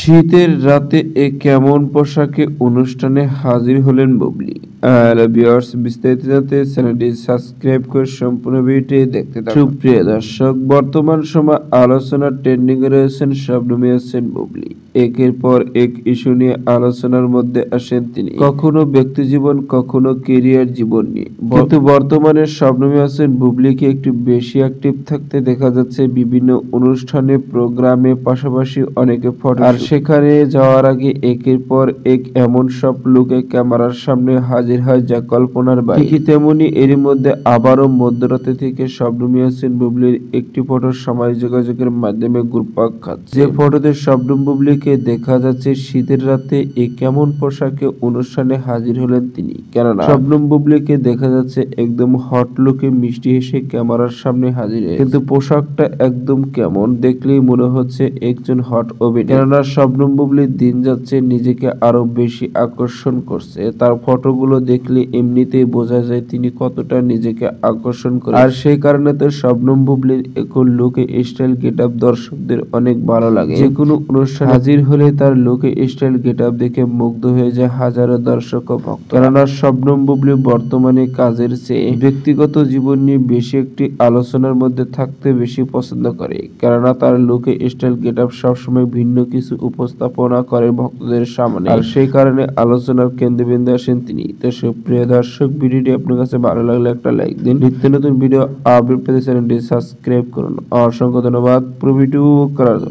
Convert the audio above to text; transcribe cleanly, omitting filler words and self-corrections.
শীতের রাতে কেমন পোশাকে অনুষ্ঠানে হাজির হলেন বুবলি। হ্যালো ভিউয়ার্স, বিস্তারিত জানতে চ্যানেলটি সাবস্ক্রাইব করে সম্পূর্ণ ভিডিওটি দেখতে থাকুন। সুপ্রিয় দর্শক, বর্তমান সময় আলোচনার ট্রেন্ডিং এ রয়েছেন শবনম ইয়াসমিন বুবলি। একের পর এক ইস্যু নিয়ে আলোচনার মধ্যে আসেন তিনি, কখনো ব্যক্তি জীবন, কখনো কেরিয়ার জীবন নিয়ে। কিন্তু বর্তমানে শবনম ইয়াসমিন বুবলিকে একটু বেশি অ্যাক্টিভ থাকতে দেখা যাচ্ছে বিভিন্ন অনুষ্ঠানে, প্রোগ্রামে, পাশাপাশি অনেকে ফটো। আর সেখানে যাওয়ার আগে একের পর এক এমন সব লুকে ক্যামেরার সামনে হাজির হয় যা কল্পনার বাইরে। ঠিকই তেমনি এরই মধ্যে আবারও মধ্যরাতে থেকে শবনম ইয়াসমিন বুবলির একটি ফটো সামাজিক যোগাযোগের মাধ্যমে ঘুরপাক খাচ্ছে। যে ফটোতে শবনম বুবলিকে দেখা যাচ্ছে শীতের রাতে কেমন পোশাকে অনুষ্ঠানে হাজির হলেন তিনি। কেননা শবনম বুবলিকে দেখা যাচ্ছে একদম হট লুকে মিষ্টি হেসে ক্যামেরার সামনে হাজির, কিন্তু পোশাকটা একদম কেমন, দেখলেই মনে হচ্ছে একজন হট অভিনেত্রী। কেননা শবনম বুবলির দিন যাচ্ছে নিজেকে আরো বেশি আকর্ষণ করছে। তার ফটোগুলো দেখলে এমনিতেই বোঝা যায় তিনি কতটা নিজেকে আকর্ষণ করে। আর সেই কারণে তো শবনম বুবলির এখন লুকে স্টাইল গেটআপ দর্শকদের অনেক ভালো লাগে। যে কোনো অনুষ্ঠানে হাজির হলে তার লুকে স্টাইল গেটআপ দেখে মুগ্ধ হয়ে যায় হাজারো দর্শক ও ভক্ত। কেননা শবনম বুবলি বর্তমানে কাজের চেয়ে ব্যক্তিগত জীবন নিয়ে বেশি একটি আলোচনার মধ্যে থাকতে বেশি পছন্দ করে। কেননা তার লুকে স্টাইল গেটআপ সবসময় ভিন্ন কিছু উপস্থাপনা করে ভক্তদের সামনে, আর সেই কারণে আলোচনার কেন্দ্রবিন্দু আসেন তিনি। তো সুপ্রিয় দর্শক, ভিডিওটি আপনার কাছে ভালো লাগলে একটা লাইক দিন। নিত্য নতুন ভিডিও আপডেট পেতে চ্যানেলটি সাবস্ক্রাইব করুন। অসংখ্য ধন্যবাদ পুরো ভিডিও করার জন্য।